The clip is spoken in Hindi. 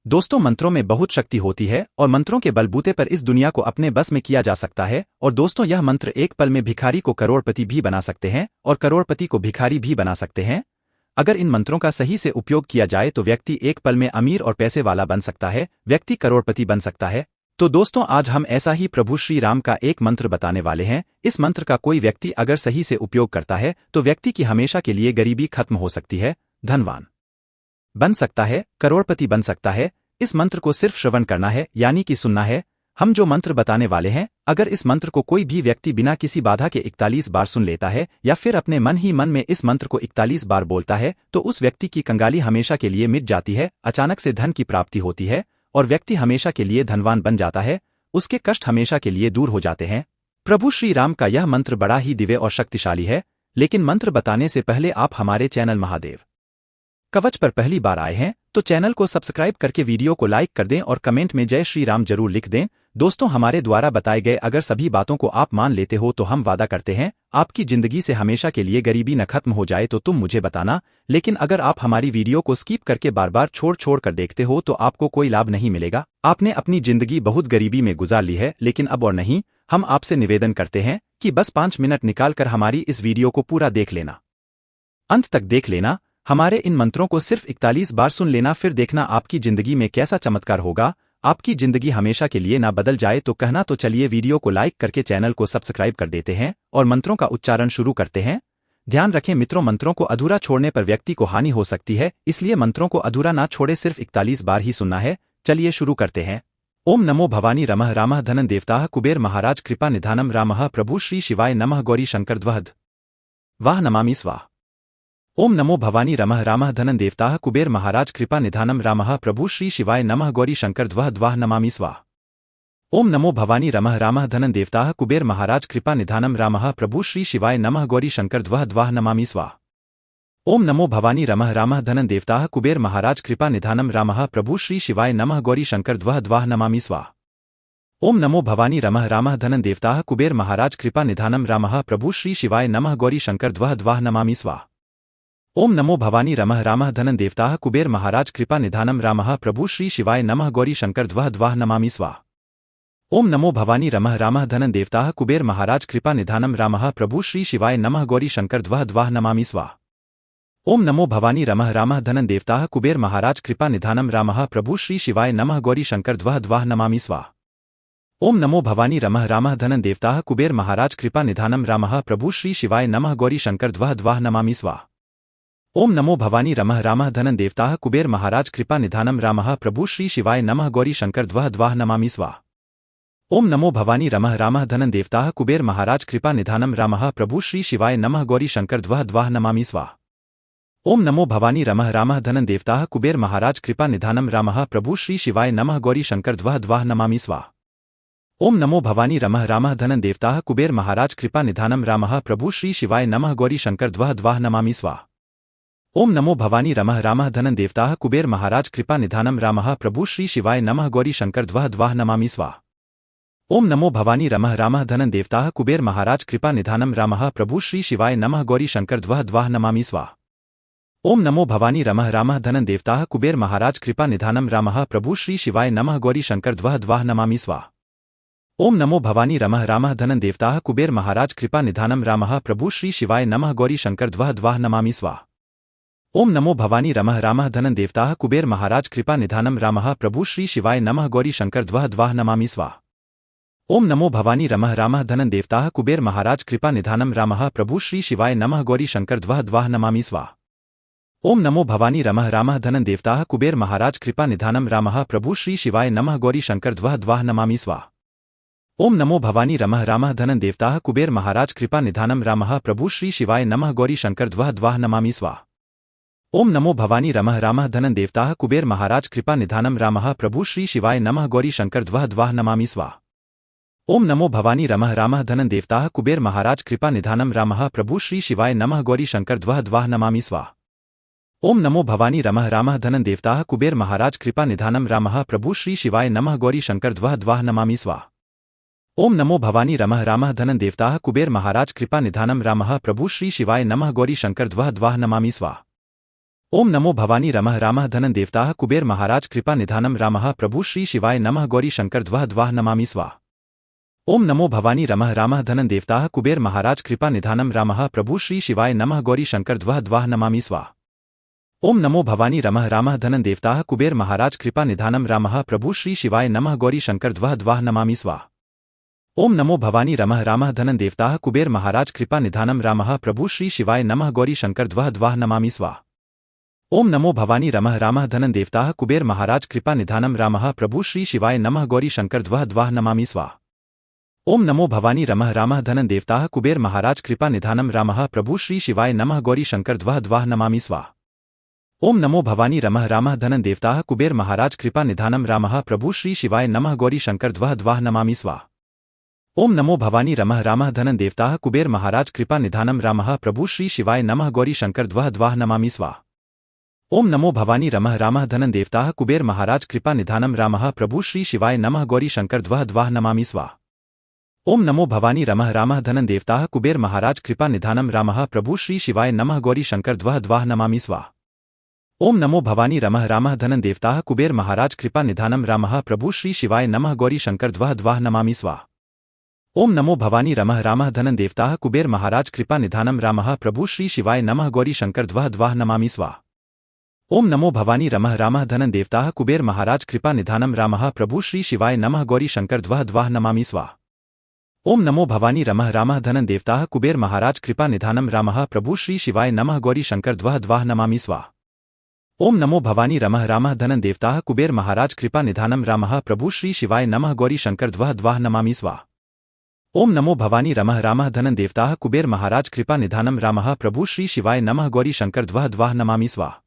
दोस्तों, मंत्रों में बहुत शक्ति होती है और मंत्रों के बलबूते पर इस दुनिया को अपने बस में किया जा सकता है। और दोस्तों, यह मंत्र एक पल में भिखारी को करोड़पति भी बना सकते हैं और करोड़पति को भिखारी भी बना सकते हैं। अगर इन मंत्रों का सही से उपयोग किया जाए तो व्यक्ति एक पल में अमीर और पैसे वाला बन सकता है, व्यक्ति करोड़पति बन सकता है। तो दोस्तों, आज हम ऐसा ही प्रभु श्री राम का एक मंत्र बताने वाले हैं। इस मंत्र का कोई व्यक्ति अगर सही से उपयोग करता है तो व्यक्ति की हमेशा के लिए गरीबी खत्म हो सकती है, धनवान बन सकता है, करोड़पति बन सकता है। इस मंत्र को सिर्फ श्रवण करना है, यानी कि सुनना है। हम जो मंत्र बताने वाले हैं, अगर इस मंत्र को कोई भी व्यक्ति बिना किसी बाधा के 41 बार सुन लेता है या फिर अपने मन ही मन में इस मंत्र को 41 बार बोलता है तो उस व्यक्ति की कंगाली हमेशा के लिए मिट जाती है, अचानक से धन की प्राप्ति होती है और व्यक्ति हमेशा के लिए धनवान बन जाता है, उसके कष्ट हमेशा के लिए दूर हो जाते हैं। प्रभु श्री राम का यह मंत्र बड़ा ही दिव्य और शक्तिशाली है। लेकिन मंत्र बताने से पहले आप हमारे चैनल महादेव कवच पर पहली बार आए हैं तो चैनल को सब्सक्राइब करके वीडियो को लाइक कर दें और कमेंट में जय श्री राम जरूर लिख दें। दोस्तों, हमारे द्वारा बताए गए अगर सभी बातों को आप मान लेते हो तो हम वादा करते हैं आपकी जिंदगी से हमेशा के लिए गरीबी न खत्म हो जाए तो तुम मुझे बताना। लेकिन अगर आप हमारी वीडियो को स्किप करके बार बार छोड़ कर देखते हो तो आपको कोई लाभ नहीं मिलेगा। आपने अपनी जिंदगी बहुत गरीबी में गुजार ली है, लेकिन अब और नहीं। हम आपसे निवेदन करते हैं कि बस 5 मिनट निकालकर हमारी इस वीडियो को पूरा देख लेना, अंत तक देख लेना। हमारे इन मंत्रों को सिर्फ 41 बार सुन लेना, फिर देखना आपकी जिंदगी में कैसा चमत्कार होगा। आपकी जिंदगी हमेशा के लिए ना बदल जाए तो कहना। तो चलिए वीडियो को लाइक करके चैनल को सब्सक्राइब कर देते हैं और मंत्रों का उच्चारण शुरू करते हैं। ध्यान रखें मित्रों, मंत्रों को अधूरा छोड़ने पर व्यक्ति को हानि हो सकती है, इसलिए मंत्रों को अधूरा ना छोड़े, सिर्फ 41 बार ही सुनना है। चलिए शुरू करते हैं। ओम नमो भवानी रमः रामः धनं देवताः कुबेर महाराज कृपा निधानम रामः प्रभु श्री शिवाय नमः गौरी शंकर ध्वज वाह नमामि स्वाहा। ओम नमो भवानी रमः रामः धनं देवताः कुबेर महाराज कृपा निधानम रामः प्रभु श्री शिवाय नमः गौरी शंकर ध्वज वाह नमामि स्वाहा। ओम नमो भवानी रमः रामः धनं देवताः कुबेर महाराज कृपा निधानम रामः प्रभु श्री शिवाय नमः गौरी शंकर ध्वज वाह नमामि स्वाहा। ओम नमो भवानी रमः रामः धनं देवताः कुबेर महाराज कृपा निधानम रामः प्रभु श्री शिवाय नमः गौरी शंकर ध्वज वाह नमामि स्वाहा। ओम नमो भवानी रमः रामः धनं देवताः कुबेर महाराज कृपा निधानम रामः प्रभु श्री शिवाय नमः गौरी शंकर ध्वज वाह नमामि स्वाहा। ओम नमो भवानी रमः रामः धनं देवताः कुबेर महाराज कृपा निधानम रामः प्रभु श्री शिवाय नमः गौरी शंकर ध्वज वाह नमामि स्वाहा। ओम नमो भवानी रमः रामः धनं देवताः कुबेर महाराज कृपा निधानम रामः प्रभु श्री शिवाय नमः गौरी शंकर ध्वज वाह नमामि स्वाहा। ओम नमो भवानी रमः रामः धनं देवताः कुबेर महाराज कृपा निधानम रामः प्रभु श्री शिवाय नमः गौरी शंकर ध्वज वाह नमामि स्वाहा। ओम नमो भवानी रमः रामः धनं देवताः कुबेर महाराज कृपा निधानम रामः प्रभु श्री शिवाय नमः गौरी शंकर ध्वज वाह नमामि स्वाहा। ओम नमो भवानी रमः रामः धनं देवताः कुबेर महाराज कृपा निधानम रामः प्रभु श्री शिवाय नमः गौरी शंकर ध्वज वाह नमामि स्वाहा। ओम नमो भवानी रमः रामः धनं देवताः कुबेर महाराज कृपा निधानम रामः प्रभु श्री शिवाय नमः गौरी शंकर ध्वज वाह नमामि स्वाहा। ओम नमो भवानी रमः रामः धनं देवताः कुबेर महाराज कृपा निधानम रामः प्रभु श्री शिवाय नमः गौरी शंकर ध्वज वाह नमामि स्वाहा। ओम नमो भवानी रमः रामः धनं देवताः कुबेर महाराज कृपा निधानम रामः प्रभु श्री शिवाय नमः गौरी शंकर ध्वज वाह नमामि स्वाहा। ओम नमो भवानी रमः रामः धनं देवताः कुबेर महाराज कृपा निधानम रामः प्रभु श्री शिवाय नमः गौरी शंकर ध्वज वाह नमामि स्वाहा। ओम नमो भवानी रमः रामः धनं देवताः कुबेर महाराज कृपा निधानम रामः प्रभु श्री शिवाय नमः गौरी शंकर ध्वज वाह नमामि स्वाहा। ओम नमो भवानी रमः रामः धनं देवताः कुबेर महाराज कृपा निधानम रामः प्रभु श्री शिवाय नमः गौरी शंकर ध्वज वाह नमामि स्वाहा। ओम नमो भवानी रमः रामः धनं देवताः कुबेर महाराज कृपा निधानम रामः प्रभु श्री शिवाय नमः गौरी शंकर ध्वज वाह नमामि स्वाहा। ओम नमो भवानी रमः रामः धनं देवताः कुबेर महाराज कृपा निधानम रामः प्रभु श्री शिवाय नमः गौरी शंकर ध्वज वाह नमामि स्वाहा। ओम नमो भवानी रमः रामः धनं देवताः कुबेर महाराज कृपा निधानम रामः प्रभु श्री शिवाय नमः गौरी शंकर ध्वज वाह नमामि स्वाहा। ओम नमो भवानी रमः रामः धनं देवताः कुबेर महाराज कृपा निधानम रामः प्रभु श्री शिवाय नमः गौरी शंकर ध्वज वाह नमामि स्वाहा। ओम नमो भवानी रमः रामः धनं देवताः कुबेर महाराज कृपा निधानम रामः प्रभु श्री शिवाय नमः गौरी शंकर ध्वज वाह नमामि स्वाहा। ओम नमो भवानी रमः रामः धनं देवताः कुबेर महाराज कृपा निधानम रामः प्रभु श्री शिवाय नमः गौरी शंकर ध्वज वाह नमामि स्वाहा। ओम नमो भवानी रमः रामः धनं देवताः कुबेर महाराज कृपा निधानम रामः प्रभु श्री शिवाय नमः गौरी शंकर ध्वज वाह नमामि स्वाहा। ओम नमो भवानी रमः रामः धनं देवताः कुबेर महाराज कृपा निधानम रामः प्रभु श्री शिवाय नमः गौरी शंकर ध्वज वाह नमामि स्वाहा। ओम नमो भवानी रमः रामः धनं देवताः कुबेर महाराज कृपा निधानम रामः प्रभु श्री शिवाय नमः गौरी शंकर ध्वज वाह नमामि स्वाहा। ओम नमो भवानी रमः रामः धनं देवताः कुबेर महाराज कृपा निधानम रामः प्रभु श्री शिवाय नमः गौरी शंकर द्वः नमामि स्वाहा। ओम नमो भवानी रमः रामः धनं देवताः कुबेर महाराज कृपा निधानम रामः प्रभु श्री शिवाय नमः गौरी शंकर द्वः नमामि स्वाहा। ओम नमो भवानी रमः रामः धनं देवताः कुबेर महाराज कृपा निधानम रामः प्रभु श्री शिवाय नमः गौरी शंकर द्वः नमामि स्वाहा। ओम नमो भवानी रमः रामः धनं देवताः कुबेर महाराज कृपा निधानम रामः प्रभु श्री शिवाय नमः गौरी शंकर द्वः नमामि स्वाहा। ओम नमो भवानी रमः रामः धनं देवताः कुबेर महाराज कृपा निधानम रामः प्रभु श्री शिवाय नमः गौरी शंकर द्वः नमामि स्वाहा। ओम नमो भवानी रमः रामः धनं देवताः कुबेर महाराज कृपा निधानम रामः प्रभु श्री शिवाय नमः गौरी शंकर द्वः नमामि स्वाहा। ओम नमो भवानी रमः रामः धनं देवताः कुबेर महाराज कृपा निधानम रामः प्रभु श्री शिवाय नमः गौरी शंकर द्वः नमामि स्वाहा। ओम नमो भवानी रमः रामः धनं देवताः कुबेर महाराज कृपा निधानम रामः प्रभु श्री शिवाय नमः गौरी शंकर द्वः नमामि स्वाहा। ओम नमो भवानी रमः रामः धनं देवताः कुबेर महाराज कृपा निधानम रामः प्रभु श्री शिवाय नमः गौरी शंकर द्वः नमामि स्वाहा। ओम नमो भवानी रमः रामः धनं देवताः कुबेर महाराज कृपा निधानम रामः प्रभु श्री शिवाय नमः गौरी शंकर द्वः नमामि स्वाहा। ओम नमो भवानी रमः रामः धनं देवताः कुबेर महाराज कृपा निधानम रामः प्रभु श्री शिवाय नमः गौरी शंकर द्वः नमामि स्वाहा। ओम नमो भवानी रमः रामः धनं देवताः कुबेर महाराज कृपा निधानम रामः प्रभु श्री शिवाय नमः गौरी शंकर द्वः नमामि स्वाहा। ओम नमो भवानी रमः रामः धनं देवताः कुबेर महाराज कृपा निधानम रामः प्रभु श्री शिवाय नमः गौरी शंकर द्वः नमामि स्वाहा। ओम नमो भवानी रमः रामः धनं देवताः कुबेर महाराज कृपा निधानम रामः प्रभु श्री शिवाय नमः गौरी शंकर द्वः नमामि स्वाहा। ओम नमो भवानी रमः रामः धनं देवताः कुबेर महाराज कृपा निधानम रामः प्रभु श्री शिवाय नमः गौरी शंकर द्वः नमामि स्वाहा। ओम नमो भवानी रमः रामः धनं देवताः कुबेर महाराज कृपा निधानम रामः प्रभु श्री शिवाय नमः गौरी शंकर द्वः नमामि स्वाहा।